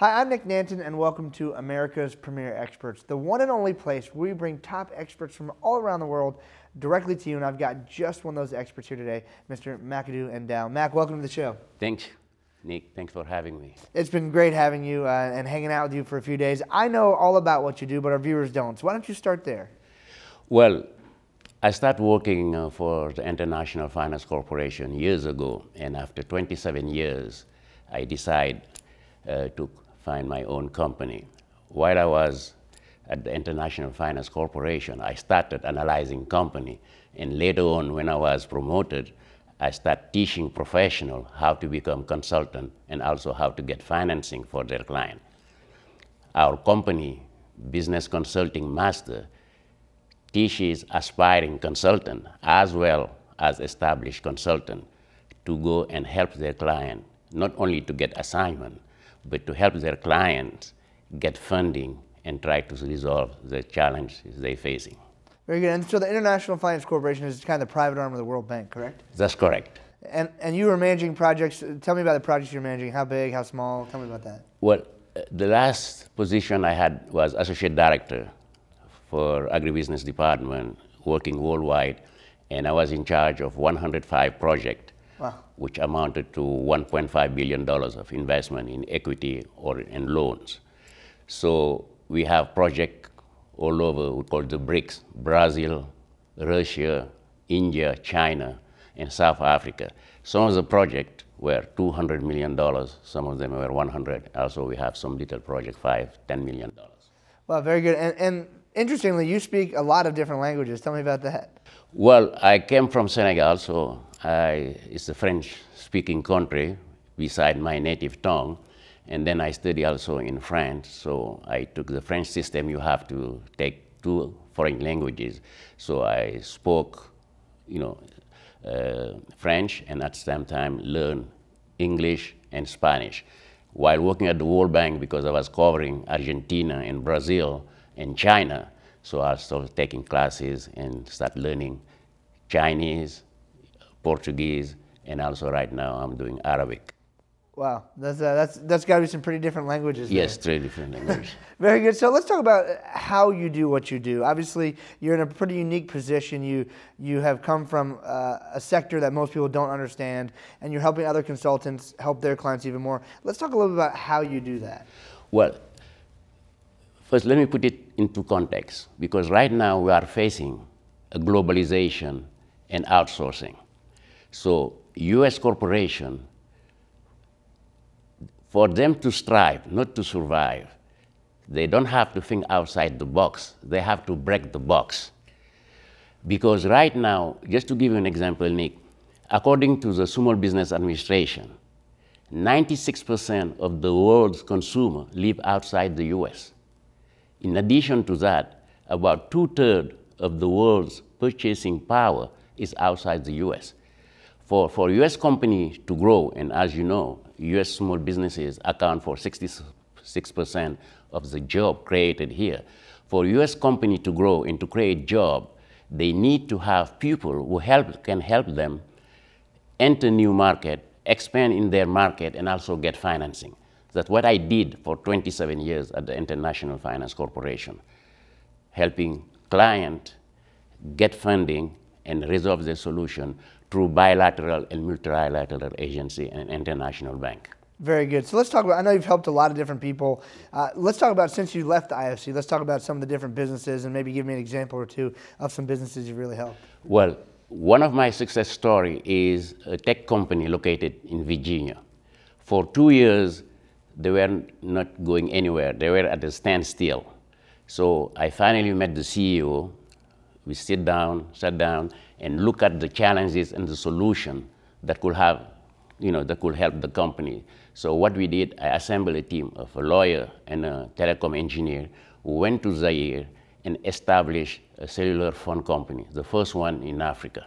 Hi, I'm Nick Nanton, and welcome to America's Premier Experts, the one and only place where we bring top experts from all around the world directly to you. And I've got just one of those experts here today, Mr. McAdoo N'Dow. Mac, welcome to the show. Thanks, Nick. Thanks for having me. It's been great having you and hanging out with you for a few days. I know all about what you do, but our viewers don't. So why don't you start there? Well, I started working for the International Finance Corporation years ago, and after 27 years, I decided to find my own company. While I was at the International Finance Corporation, I started analyzing company, and later on, when I was promoted, I started teaching professionals how to become consultant and also how to get financing for their client. Our company, Business Consulting Master, teaches aspiring consultant as well as established consultant to go and help their client, not only to get assignment, but to help their clients get funding and try to resolve the challenges they're facing. Very good. And so the International Finance Corporation is kind of the private arm of the World Bank, correct? That's correct. And you were managing projects. Tell me about the projects you're managing. How big, how small? Tell me about that. Well, the last position I had was Associate Director for Agribusiness Department, working worldwide, and I was in charge of 105 projects. Wow. Which amounted to $1.5 billion of investment in equity or in loans. So we have projects all over, we call the BRICS: Brazil, Russia, India, China, and South Africa. Some of the projects were $200 million, some of them were 100. Also, we have some little project, $5–10 million. Well, very good. And interestingly, you speak a lot of different languages. Tell me about that. Well, I came from Senegal, so it's a French-speaking country beside my native tongue. And then I studied also in France, so I took the French system. You have to take 2 foreign languages. So I spoke, French, and at the same time learned English and Spanish. While working at the World Bank, because I was covering Argentina and Brazil and China, so I started taking classes and start learning Chinese, Portuguese, and also right now I'm doing Arabic. Wow, that's got to be some pretty different languages. Yes, there. 3 different languages. Very good. So let's talk about how you do what you do. Obviously, you're in a pretty unique position. You have come from a sector that most people don't understand, and you're helping other consultants help their clients even more. Let's talk a little bit about how you do that. Well, first, let me put it into context, because right now we are facing a globalization and outsourcing. So U.S. corporation, for them to strive, not to survive, they don't have to think outside the box. They have to break the box. Because right now, just to give you an example, Nick, according to the Small Business Administration, 96% of the world's consumers live outside the U.S. In addition to that, about 2/3 of the world's purchasing power is outside the U.S. For U.S. companies to grow, and as you know, U.S. small businesses account for 66% of the job created here. For U.S. company to grow and to create job, they need to have people who can help them enter new market, expand in their market, and also get financing. That's what I did for 27 years at the International Finance Corporation, helping clients get funding and resolve their solution through bilateral and multilateral agency and international bank. Very good. So let's talk about, I know you've helped a lot of different people. Let's talk about, since you left the IFC, let's talk about some of the different businesses and maybe give me an example or two of some businesses you've really helped. Well, one of my success story is a tech company located in Virginia. For 2 years, they were not going anywhere. They were at a standstill. So I finally met the CEO. We sat down, and look at the challenges and the solution that could have, that could help the company. So what we did, I assembled a team of a lawyer and a telecom engineer who went to Zaire and established a cellular phone company, the first one in Africa.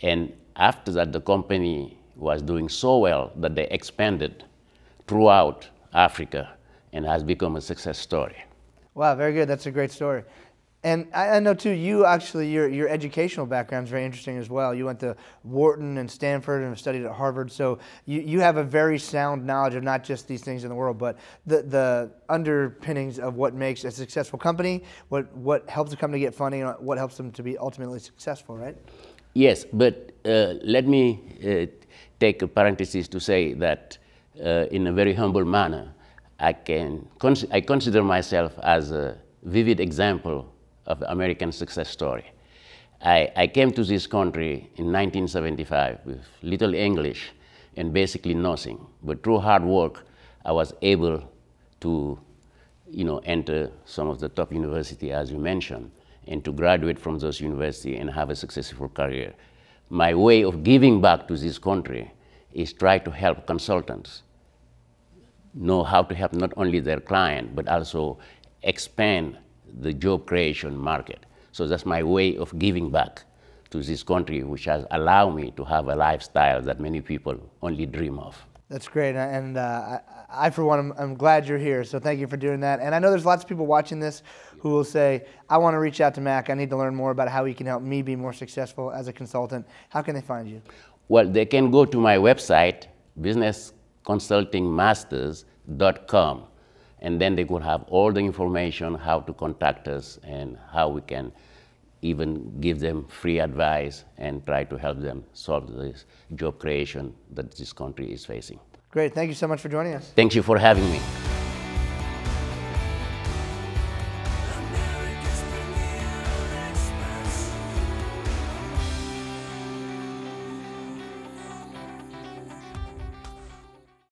And after that, the company was doing so well that they expanded throughout Africa and has become a success story. Wow, very good. That's a great story. And I know too, you actually, your educational background is very interesting as well. You went to Wharton and Stanford and studied at Harvard. So you have a very sound knowledge of not just these things in the world, but the underpinnings of what makes a successful company, what helps a company get funding, and what helps them to be ultimately successful, right? Yes, but let me take a parenthesis to say that in a very humble manner, I consider myself as a vivid example of the American success story. I came to this country in 1975 with little English and basically nothing. But through hard work, I was able to enter some of the top universities, as you mentioned, and to graduate from those universities and have a successful career. My way of giving back to this country is try to help consultants know how to help not only their client, but also expand the job creation market. So that's my way of giving back to this country, which has allowed me to have a lifestyle that many people only dream of. That's great, and I for one, I'm glad you're here, so thank you for doing that. And I know there's lots of people watching this who will say, I want to reach out to Mac, I need to learn more about how he can help me be more successful as a consultant. How can they find you? Well, they can go to my website, businessconsultingmasters.com, and then they could have all the information, how to contact us, and how we can even give them free advice and try to help them solve this job creation that this country is facing. Great. Thank you so much for joining us. Thank you for having me.